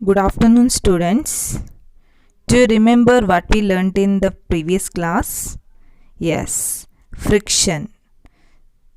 Good afternoon, students. Do you remember what we learned in the previous class? Yes, friction.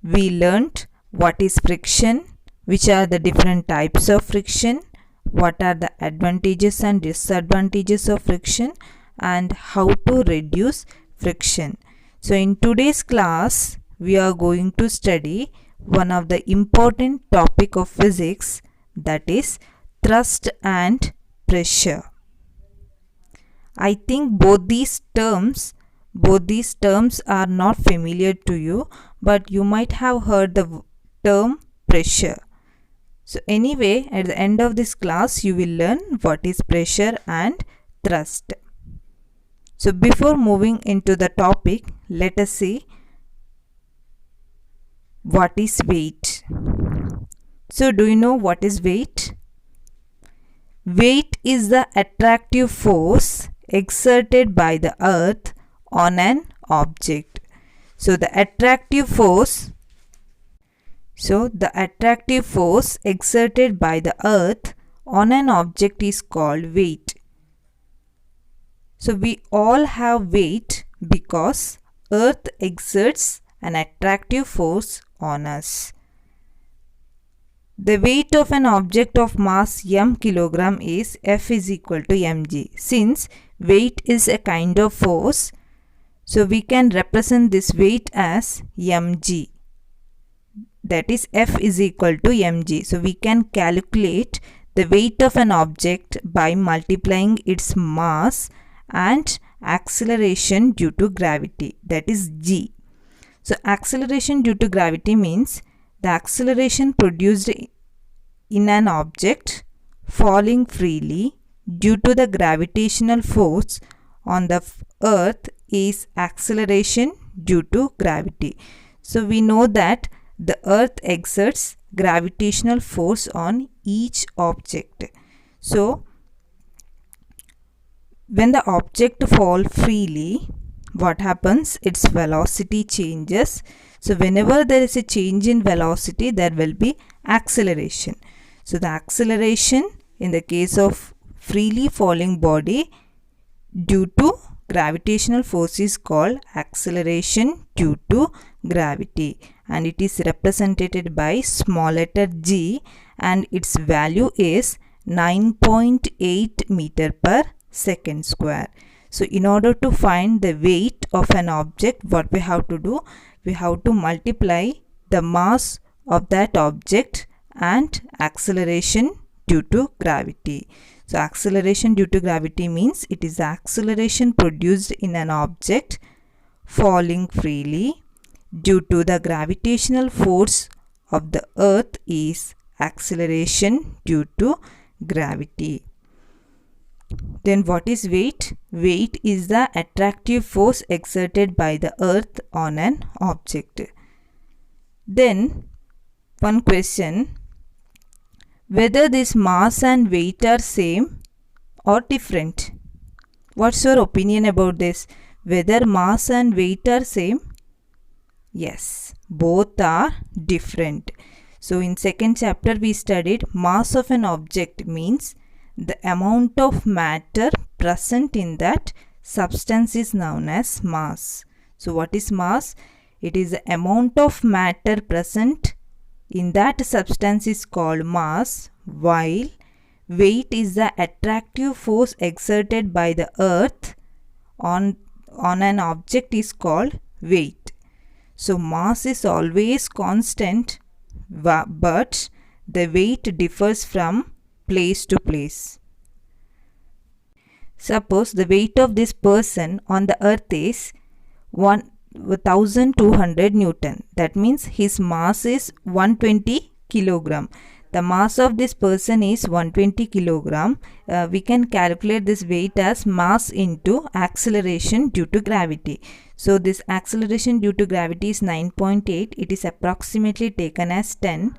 We learned what is friction, which are the different types of friction, what are the advantages and disadvantages of friction, and how to reduce friction. So, in today's class, we are going to study one of the important topic of physics, that is thrust and pressure. I think both these terms are not familiar to you, but you might have heard the term pressure. So anyway, at the end of this class you will learn what is pressure and thrust. So before moving into the topic, let us see what is weight. So do you know what is weight? Weight is the attractive force exerted by the earth on an object. So the attractive force exerted by the earth on an object is called weight. So we all have weight because earth exerts an attractive force on us. The weight of an object of mass m kilogram is F is equal to mg. Since weight is a kind of force, so we can represent this weight as mg. That is F is equal to mg. So we can calculate the weight of an object by multiplying its mass and acceleration due to gravity, that is g. So acceleration due to gravity means the acceleration produced in an object falling freely due to the gravitational force on the earth is acceleration due to gravity. So we know that the earth exerts gravitational force on each object. So when the object falls freely, what happens? Its velocity changes. So whenever there is a change in velocity, there will be acceleration. So the acceleration in the case of freely falling body due to gravitational force is called acceleration due to gravity, and it is represented by small letter g, and its value is 9.8 meter per second square. So in order to find the weight of an object, what we have to do? We have to multiply the mass of that object and acceleration due to gravity. So acceleration due to gravity means it is the acceleration produced in an object falling freely due to the gravitational force of the earth is acceleration due to gravity. Then what is weight? Weight is the attractive force exerted by the earth on an object. Then one question, whether this mass and weight are same or different. What's your opinion about this? Whether mass and weight are same? Yes, both are different. So in second chapter we studied mass of an object means the amount of matter present in that substance is known as mass. So what is mass? It is the amount of matter present in that substance is called mass, while weight is the attractive force exerted by the earth on an object is called weight. So mass is always constant, but the weight differs from place to place. Suppose the weight of this person on the earth is 1200 Newton. That means his mass is 120 kilogram. The mass of this person is 120 kilogram. We can calculate this weight as mass into acceleration due to gravity. So this acceleration due to gravity is 9.8. It is approximately taken as 10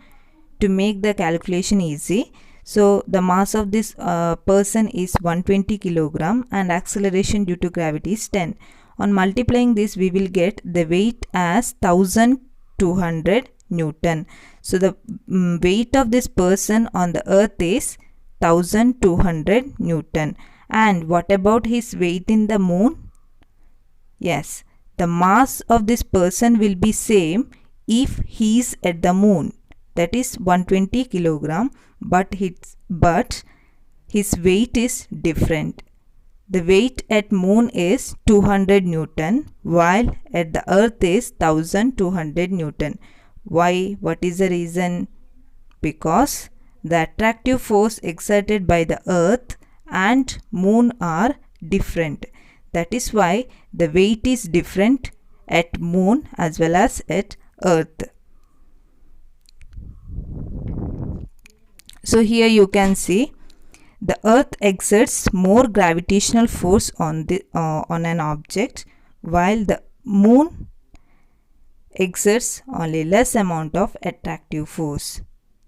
to make the calculation easy. So the mass of this person is 120 kilogram and acceleration due to gravity is 10. On multiplying this, we will get the weight as 1200 Newton. So the weight of this person on the earth is 1200 Newton. And what about his weight in the moon? Yes, the mass of this person will be same if he is at the moon, that is 120 kilogram, but his weight is different. The weight at moon is 200 Newton while at the earth is 1200 Newton. Why? What is the reason? Because the attractive force exerted by the earth and moon are different. That is why the weight is different at moon as well as at earth. So here you can see the earth exerts more gravitational force on an object, while the moon exerts only less amount of attractive force.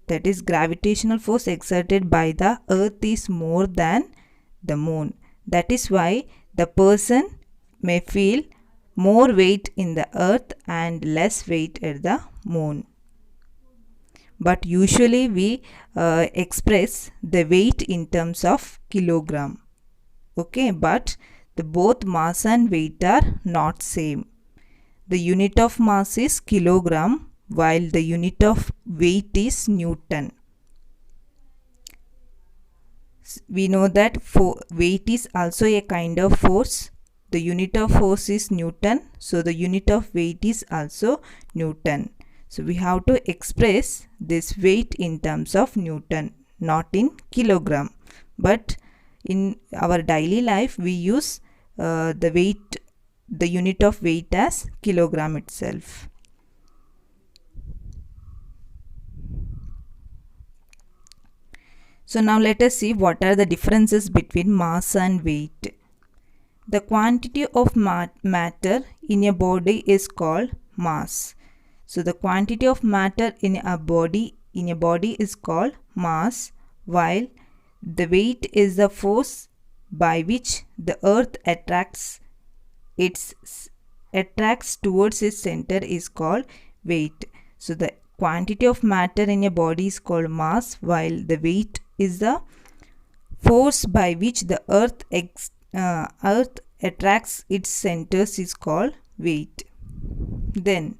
That is, gravitational force exerted by the earth is more than the moon. That is why the person may feel more weight in the earth and less weight at the moon. But usually we express the weight in terms of kilogram. Okay, but the both mass and weight are not same. The unit of mass is kilogram while the unit of weight is Newton. We know that weight is also a kind of force. The unit of force is Newton, so the unit of weight is also Newton. So we have to express this weight in terms of Newton, not in kilogram. But in our daily life we use the unit of weight as kilogram itself. So now let us see what are the differences between mass and weight. The quantity of matter in a body is called mass. So the quantity of matter in a body is called mass, while the weight is the force by which the earth attracts towards its center is called weight. So the quantity of matter in a body is called mass, while the weight is the force by which the earth attracts its centers is called weight. Then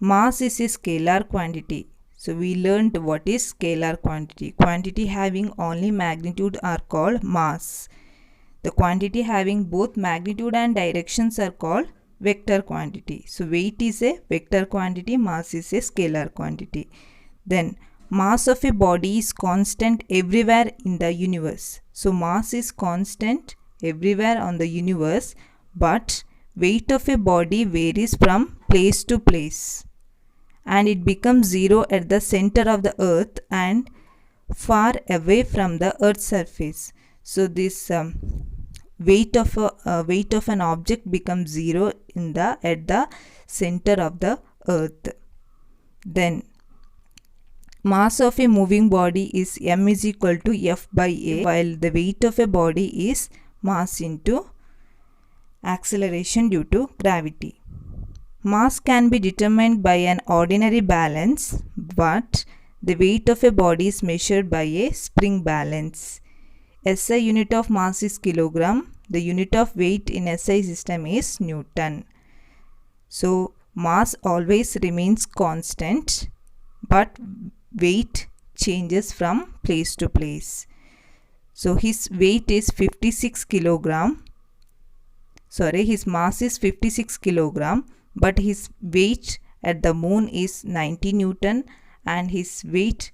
mass is a scalar quantity. So we learned what is scalar quantity. Quantity having only magnitude are called mass. The quantity having both magnitude and directions are called vector quantity. So weight is a vector quantity, mass is a scalar quantity. Then mass of a body is constant everywhere in the universe. So mass is constant everywhere on the universe, but weight of a body varies from place to place, and it becomes zero at the center of the earth and far away from the earth's surface. So this weight of an object becomes zero at the center of the earth. Then mass of a moving body is m is equal to F by A, while the weight of a body is mass into acceleration due to gravity. Mass can be determined by an ordinary balance, but the weight of a body is measured by a spring balance. SI unit of mass is kilogram. The unit of weight in SI system is Newton. So mass always remains constant, but weight changes from place to place. So his weight is 56 kilogram. His mass is 56 kilogram, but his weight at the moon is 90 Newton and his weight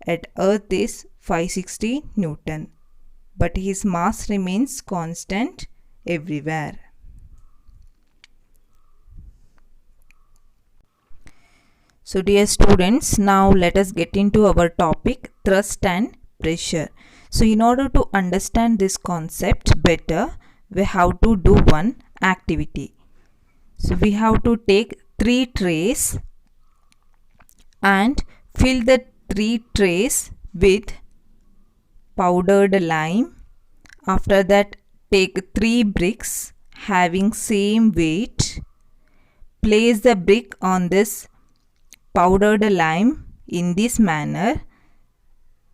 at earth is 560 Newton. But his mass remains constant everywhere. So dear students, now let us get into our topic thrust and pressure. So in order to understand this concept better, we have to do one activity. So we have to take 3 trays and fill the 3 trays with powdered lime. After that, take 3 bricks having same weight. Place the brick on this powdered lime in this manner.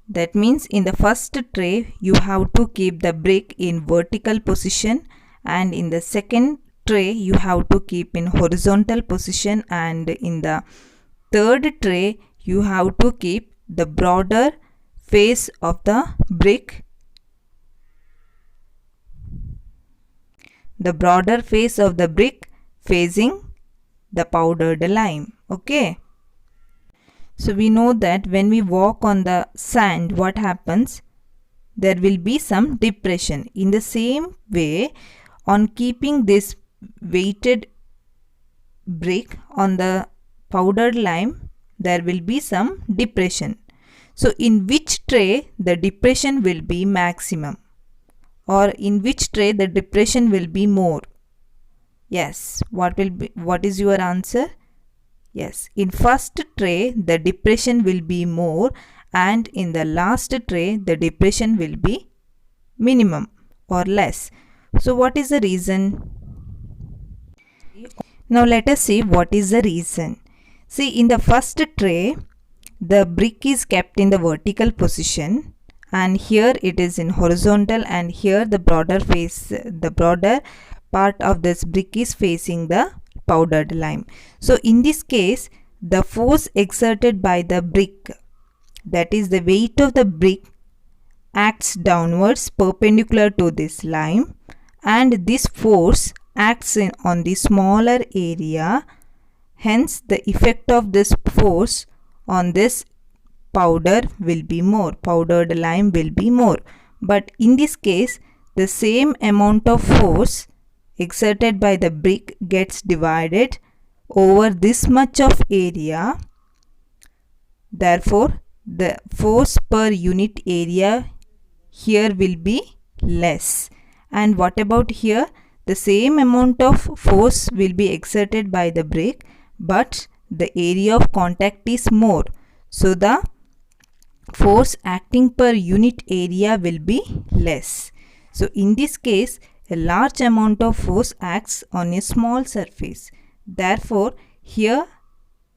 That means in the first tray you have to keep the brick in vertical position, and in the second tray you have to keep in horizontal position, and in the third tray you have to keep the broader face of the brick, facing the powdered lime. Okay. So we know that when we walk on the sand, what happens? There will be some depression. In the same way, on keeping this weighted brick on the powdered lime, there will be some depression. So in which tray the depression will be maximum, or in which tray the depression will be more? Yes, what is your answer? Yes, in first tray the depression will be more, and in the last tray the depression will be minimum or less. So what is the reason? Now let us see what is the reason. See, in the first tray the brick is kept in the vertical position, and here it is in horizontal, and here the broader part of this brick is facing the powdered lime. So in this case, the force exerted by the brick, that is the weight of the brick, acts downwards perpendicular to this lime, and this force acts on the smaller area. Hence the effect of this force on this powdered lime will be more. But in this case, the same amount of force exerted by the brick gets divided over this much of area. Therefore, the force per unit area here will be less. And what about here? The same amount of force will be exerted by the brick, but the area of contact is more. So the force acting per unit area will be less. So in this case, a large amount of force acts on a small surface. Therefore, here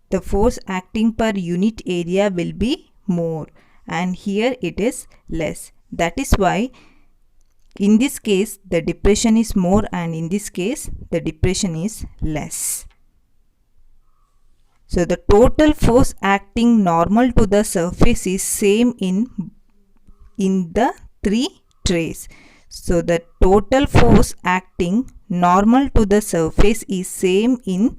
the force acting per unit area will be more, and here it is less. That is why in this case the depression is more, and in this case the depression is less. So the total force acting normal to the surface is same in the three trays. So the total force acting normal to the surface is same in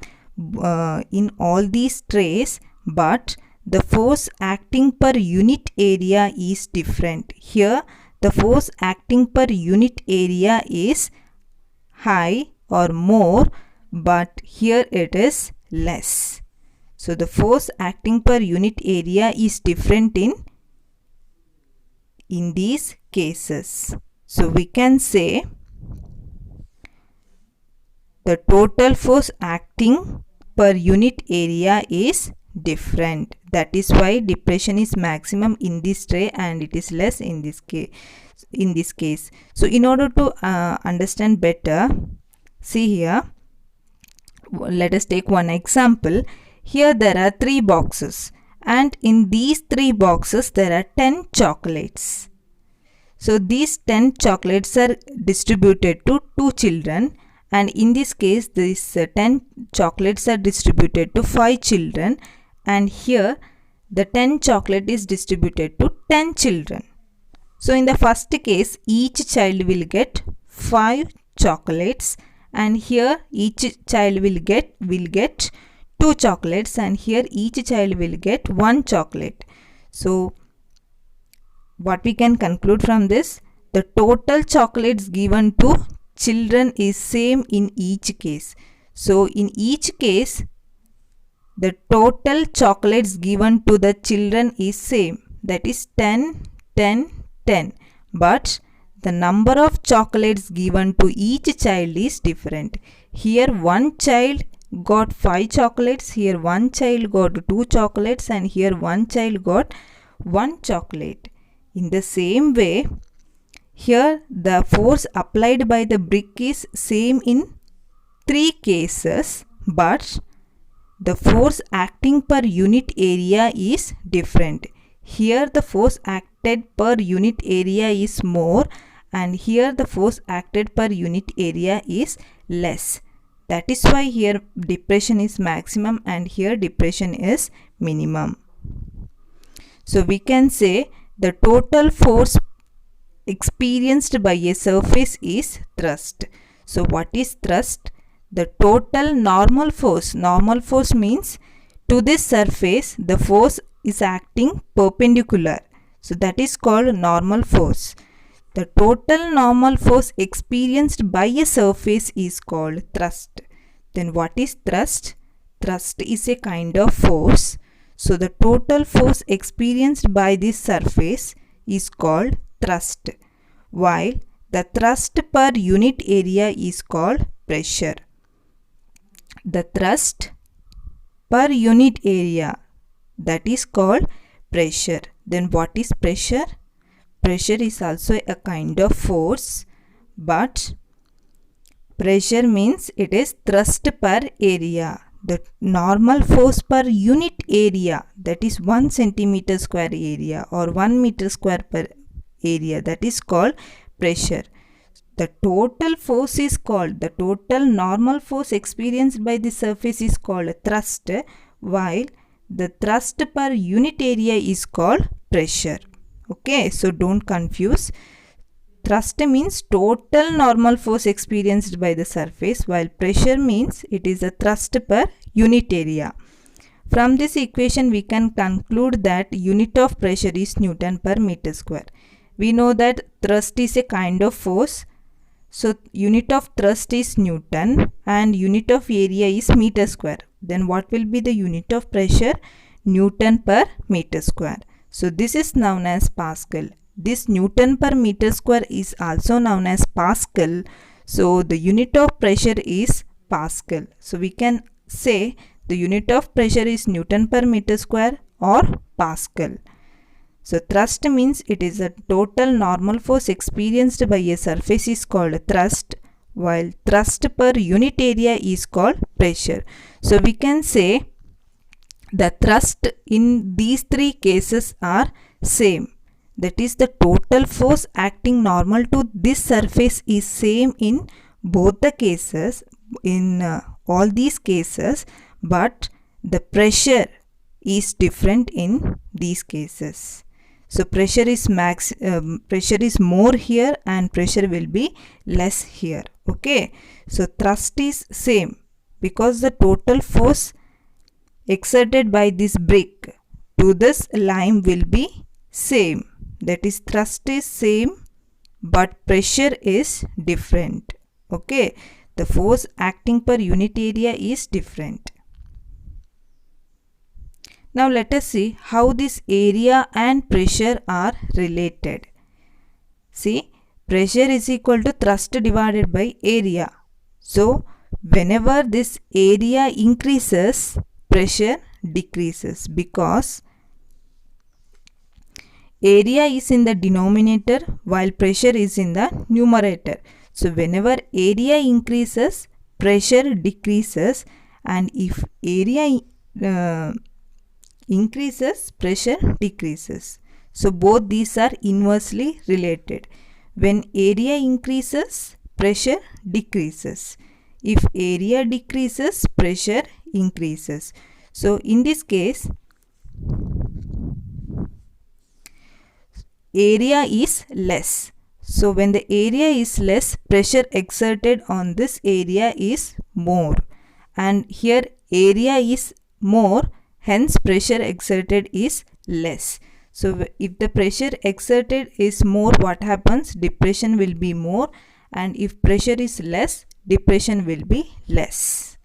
all these trays, but the force acting per unit area is different. Here the force acting per unit area is high or more, but here it is less. So the force acting per unit area is different in these cases. So we can say the total force acting per unit area is different. That is why depression is maximum in this tray and it is less in this case. So in order to understand better, see here, let us take one example. Here there are 3 boxes, and in these 3 boxes there are 10 chocolates. So these 10 chocolates are distributed to 2 children, and in this case these 10 chocolates are distributed to 5 children, and here the 10 chocolate is distributed to 10 children. So in the first case each child will get 5 chocolates, and here each child will get 2 chocolates, and here each child will get 1 chocolate. So what we can conclude from this, the total chocolates given to children is same in each case. So in each case the total chocolates given to the children is same, that is 10, 10, 10, but the number of chocolates given to each child is different. Here one child got 5 chocolates, here one child got 2 chocolates, and here one child got 1 chocolate. In the same way, here the force applied by the brick is same in 3 cases, but the force acting per unit area is different. here the force acted per unit area is more and here the force acted per unit area is less. That is why here depression is maximum and here depression is minimum. So we can say the total force experienced by a surface is thrust. So what is thrust? The total normal force. Normal force means to this surface the force is acting perpendicular. So that is called normal force. The total normal force experienced by a surface is called thrust. Then what is thrust? Thrust is a kind of force. So the total force experienced by this surface is called thrust, while the thrust per unit area is called pressure. The thrust per unit area, that is called pressure. Then what is pressure? Pressure is also a kind of force, but pressure means it is thrust per area. The normal force per unit area, that is 1 centimeter square area or 1 meter square per area, that is called pressure. The total force is called, the total normal force experienced by the surface is called thrust, while the thrust per unit area is called pressure. Okay, so don't confuse. Thrust means total normal force experienced by the surface, while pressure means it is a thrust per unit area. From this equation we can conclude that unit of pressure is Newton per meter square. We know that thrust is a kind of force. So unit of thrust is Newton and unit of area is meter square. Then what will be the unit of pressure? Newton per meter square. So this is known as Pascal. This Newton per meter square is also known as Pascal. So the unit of pressure is Pascal. So we can say the unit of pressure is Newton per meter square or Pascal. So thrust means it is a total normal force experienced by a surface is called thrust, while thrust per unit area is called pressure. So we can say the thrust in these three cases are same. That is, the total force acting normal to this surface is same in both the cases, in all these cases, but the pressure is different in these cases. So pressure is more here and pressure will be less here. Okay, so thrust is same because the total force exerted by this brick to this lime will be same. That is, thrust is same but pressure is different. Okay, the force acting per unit area is different. Now let us see how this area and pressure are related. See, pressure is equal to thrust divided by area. So whenever this area increases, pressure decreases because area is in the denominator while pressure is in the numerator. So whenever area increases, pressure decreases, and if area increases, pressure decreases. So both these are inversely related. When area increases, pressure decreases. If area decreases, pressure increases. So in this case, area is less. So when the area is less, pressure exerted on this area is more. And here area is more, hence pressure exerted is less. So if the pressure exerted is more, what happens? Depression will be more, and if pressure is less, depression will be less.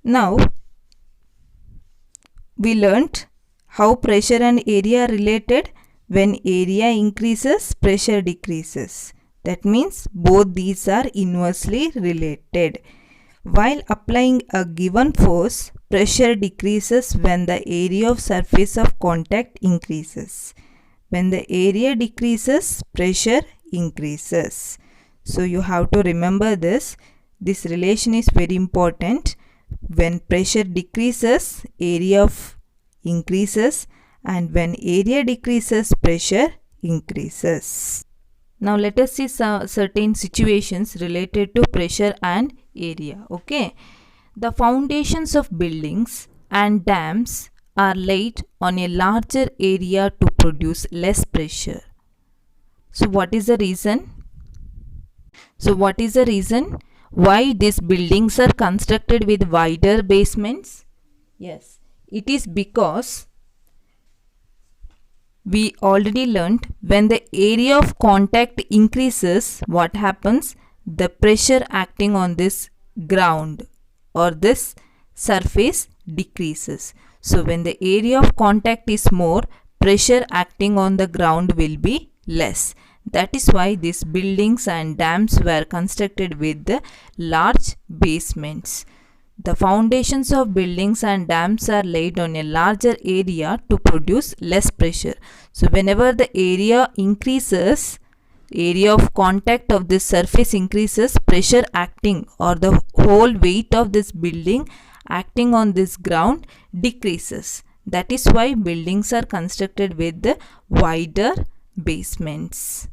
Now we learnt how pressure and area are related. When area increases, pressure decreases. That means both these are inversely related. While applying a given force, pressure decreases when the area of surface of contact increases. When the area decreases, pressure increases. So you have to remember this. This relation is very important. When pressure decreases, area of increases, and when area decreases, pressure increases. Now let us see some certain situations related to pressure and area. Okay, the foundations of buildings and dams are laid on a larger area to produce less pressure. So what is the reason? Why these buildings are constructed with wider basements? Yes, it is because we already learned when the area of contact increases, what happens? The pressure acting on this ground or this surface decreases. So when the area of contact is more, pressure acting on the ground will be less. That is why these buildings and dams were constructed with the large basements. The foundations of buildings and dams are laid on a larger area to produce less pressure. So whenever the area increases, area of contact of this surface increases, pressure acting or the whole weight of this building acting on this ground decreases. That is why buildings are constructed with the wider basements.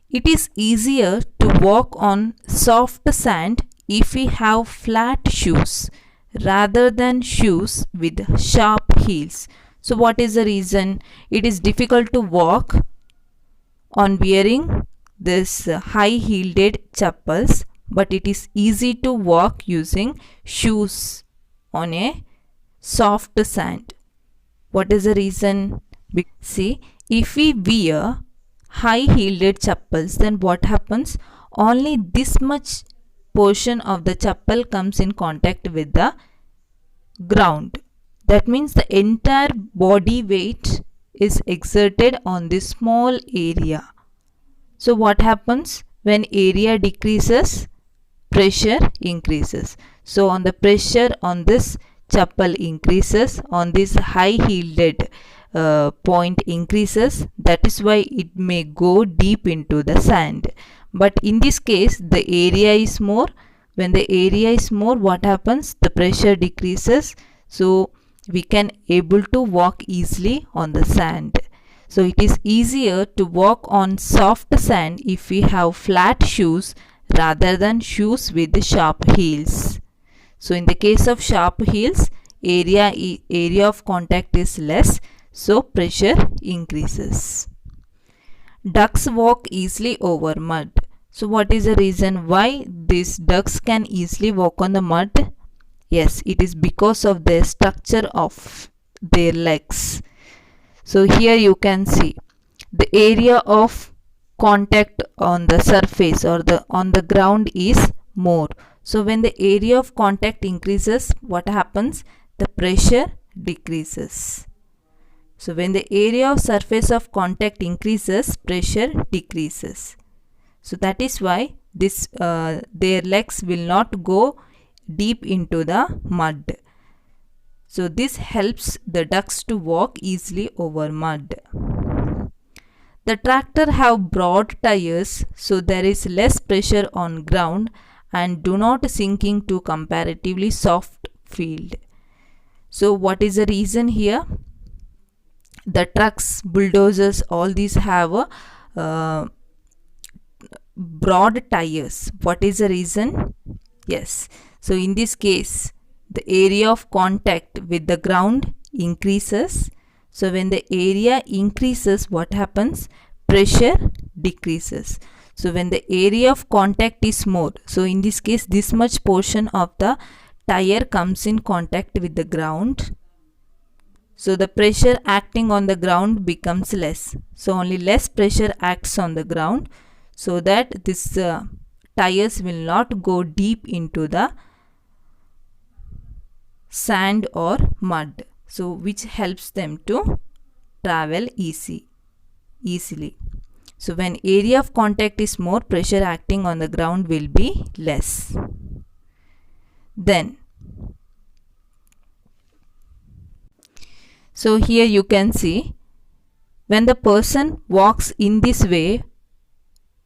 It is easier to walk on soft sand if we have flat shoes rather than shoes with sharp heels. So what is the reason? It is difficult to walk on wearing this high-heeled chappals, but it is easy to walk using shoes on a soft sand. What is the reason? See, if we wear high-heeled chappals, then what happens? Only this much portion of the chappal comes in contact with the ground. That means the entire body weight is exerted on this small area. So what happens? When area decreases, pressure increases. So on the pressure on this chappal increases, on this high-heeled point increases. That is why it may go deep into the sand. But in this case, the area is more. When the area is more, what happens? The pressure decreases. So we can able to walk easily on the sand. So it is easier to walk on soft sand if we have flat shoes rather than shoes with sharp heels. So in the case of sharp heels, area of contact is less, so pressure increases. Ducks walk easily over mud. So what is the reason why these ducks can easily walk on the mud? Yes, it is because of the structure of their legs. So here you can see the area of contact on the surface or on the ground is more. So when the area of contact increases, what happens? The pressure decreases. So when the area of surface of contact increases, pressure decreases. So that is why this their legs will not go deep into the mud. So this helps the ducks to walk easily over mud. The tractor have broad tires, so there is less pressure on ground and do not sinking to comparatively soft field. So what is the reason here? The trucks, bulldozers, all these have broad tires. What is the reason? Yes. So in this case, the area of contact with the ground increases. So when the area increases, what happens? Pressure decreases. So when the area of contact is more, so in this case, this much portion of the tire comes in contact with the ground. So the pressure acting on the ground becomes less. So only less pressure acts on the ground, so that this tires will not go deep into the sand or mud. So which helps them to travel easily. So when area of contact is more, pressure acting on the ground will be less. Then, so here you can see, when the person walks in this way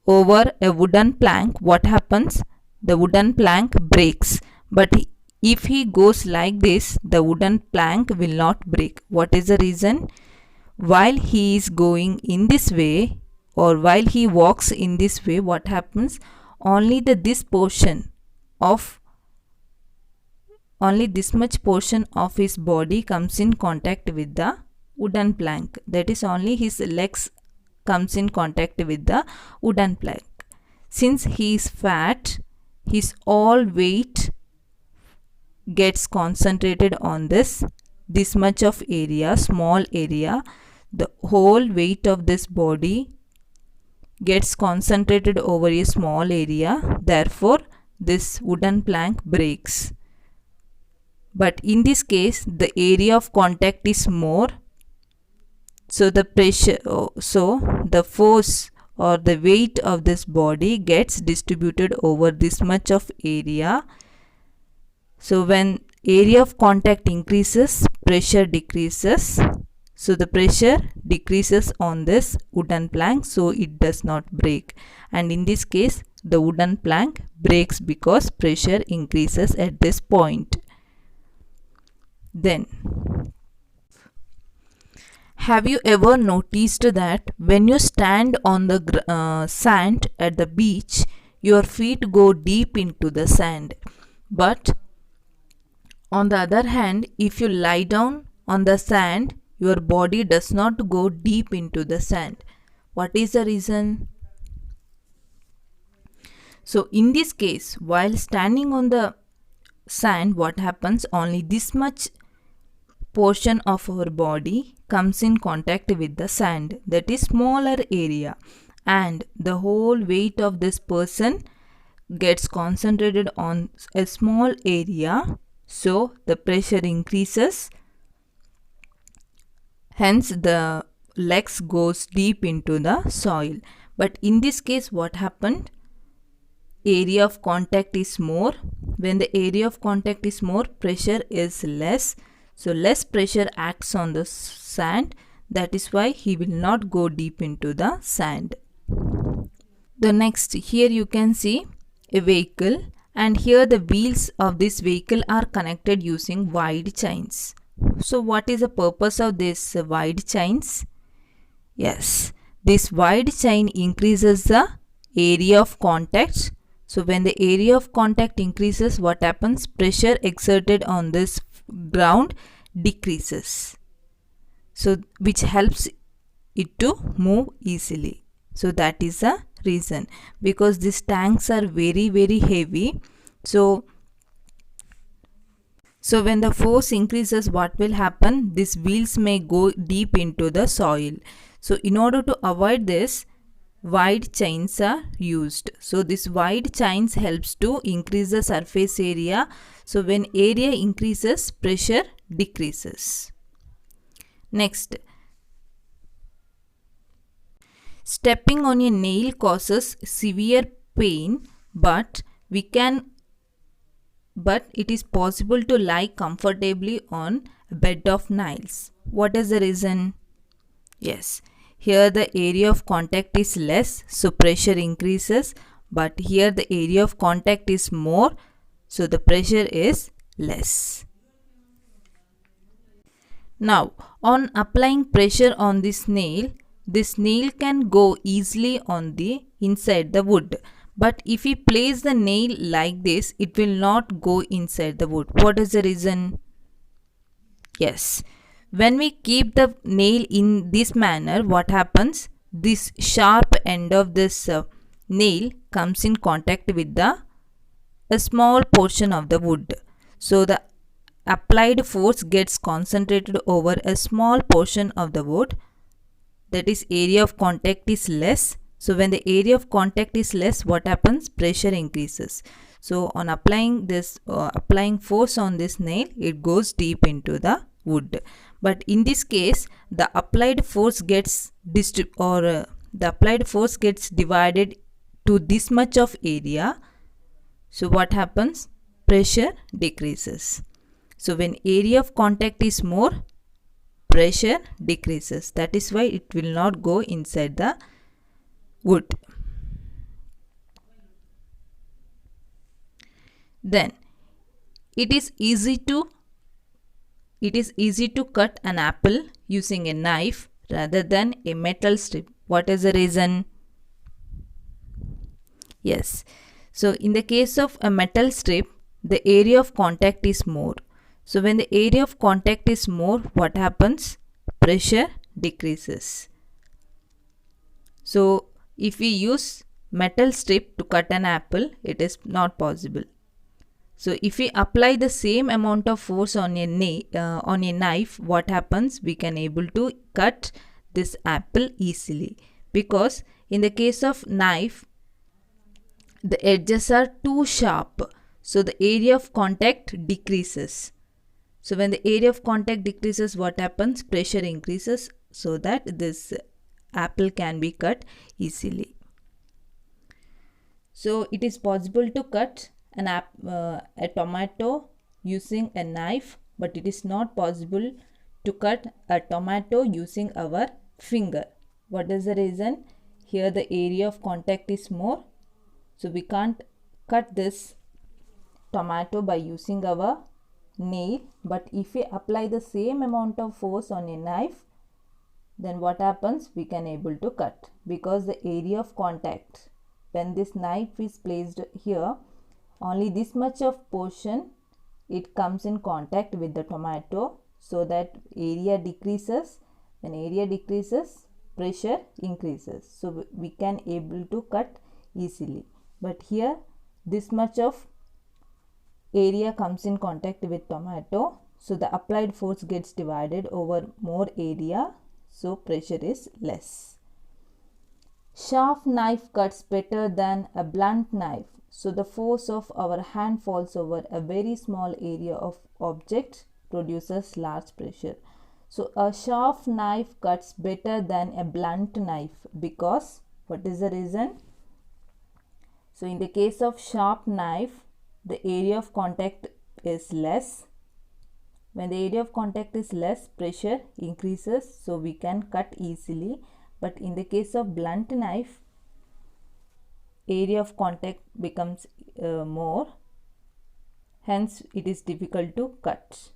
over a wooden plank, what happens? The wooden plank breaks. But if he goes like this, the wooden plank will not break. What is the reason? While he is going in this way, or while he walks in this way, what happens? Only this portion of only this much portion of his body comes in contact with the wooden plank. That is, only his legs comes in contact with the wooden plank. Since he is fat, his all weight gets concentrated on this much of area, small area. The whole weight of this body gets concentrated over a small area. Therefore, this wooden plank breaks. But in this case, the area of contact is more. So the force or the weight of this body gets distributed over this much of area. So when area of contact increases, pressure decreases. So the pressure decreases on this wooden plank, so it does not break. And in this case, the wooden plank breaks because pressure increases at this point. Then, have you ever noticed that when you stand on the sand at the beach, your feet go deep into the sand? But on the other hand, if you lie down on the sand, your body does not go deep into the sand. What is the reason? So in this case, while standing on the sand, what happens? Only this much portion of our body comes in contact with the sand, that is smaller area, and the whole weight of this person gets concentrated on a small area, so the pressure increases, hence the legs goes deep into the soil. But in this case, what happened? Area of contact is more. When the area of contact is more, pressure is less. So less pressure acts on the sand. That is why he will not go deep into the sand. The next, here you can see a vehicle, and here the wheels of this vehicle are connected using wide chains. So what is the purpose of this wide chains? Yes, this wide chain increases the area of contact. So when the area of contact increases, what happens? Pressure exerted on this ground decreases, so which helps it to move easily. So that is the reason, because these tanks are very heavy. So when the force increases, what will happen? These wheels may go deep into the soil. So in order to avoid this, wide chains are used. So this wide chains helps to increase the surface area. So when area increases, pressure decreases. Next, stepping on a nail causes severe pain, but it is possible to lie comfortably on a bed of nails. What is the reason? Yes, here the area of contact is less, so pressure increases, but here the area of contact is more, so the pressure is less. Now, on applying pressure on this nail can go easily on the inside the wood. But if we place the nail like this, it will not go inside the wood. What is the reason? Yes, when we keep the nail in this manner, what happens? This sharp end of this nail comes in contact with a small portion of the wood. So the applied force gets concentrated over a small portion of the wood, that is area of contact is less. So when the area of contact is less, what happens? Pressure increases. So on applying this applying force on this nail, it goes deep into the wood. But in this case, the applied force gets divided to this much of area. So what happens? Pressure decreases. So when area of contact is more, pressure decreases. That is why it will not go inside the wood. Then it is easy to cut an apple using a knife rather than a metal strip. What is the reason? Yes. So in the case of a metal strip, the area of contact is more. So when the area of contact is more, what happens? Pressure decreases. So if we use metal strip to cut an apple, it is not possible. So if we apply the same amount of force on a knife, what happens? We can able to cut this apple easily, because in the case of knife, the edges are too sharp. So the area of contact decreases. So when the area of contact decreases, what happens? Pressure increases, so that this apple can be cut easily. So it is possible to cut a tomato using a knife, but it is not possible to cut a tomato using our finger. What is the reason? Here the area of contact is more, so we can't cut this tomato by using our nail. But if we apply the same amount of force on a knife, then what happens? We can able to cut, because the area of contact, when this knife is placed here, only this much of portion it comes in contact with the tomato, so that area decreases. When area decreases, pressure increases, so we can able to cut easily. But here this much of area comes in contact with tomato, so the applied force gets divided over more area, so pressure is less. Sharp knife cuts better than a blunt knife, so the force of our hand falls over a very small area of object produces large pressure. So a sharp knife cuts better than a blunt knife, because what is the reason? So in the case of sharp knife, the area of contact is less. When the area of contact is less, pressure increases, so we can cut easily. But in the case of blunt knife, area of contact becomes more, hence it is difficult to cut.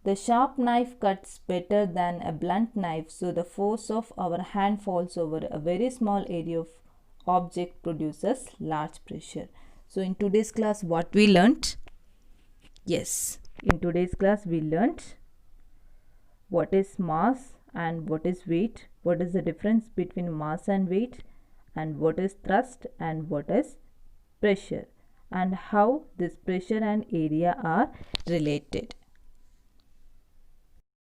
The sharp knife cuts better than a blunt knife, so the force of our hand falls over a very small area of object produces large pressure. So in today's class, what we learnt? Yes, in today's class we learnt what is mass and what is weight, what is the difference between mass and weight, and what is thrust and what is pressure, and how this pressure and area are related.